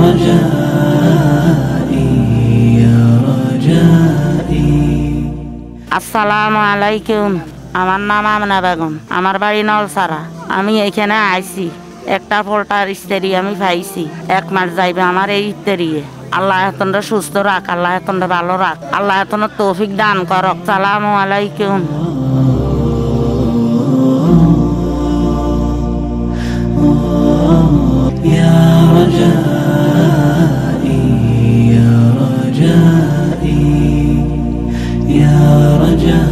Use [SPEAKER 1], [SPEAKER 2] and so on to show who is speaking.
[SPEAKER 1] رجائي يا رجائي
[SPEAKER 2] আসসালামু আলাইকুম। আমার নাম আমেনা বেগম, আমার বাড়ি নলছাড়া। আমি এখানে আইছি, একটা পোল্টার ইস্তেরি আমি পাইছি। 1 মাস যাইবে আমার এই ইস্তেরিয়ে। আল্লাহ এতটা সুস্থ রাখ, আল্লাহ এতটা ভালো রাখ, আল্লাহ এতটা তৌফিক দান করক। সালামু আলাইকুম।
[SPEAKER 1] يا رجائي يا رجائي يا رجائي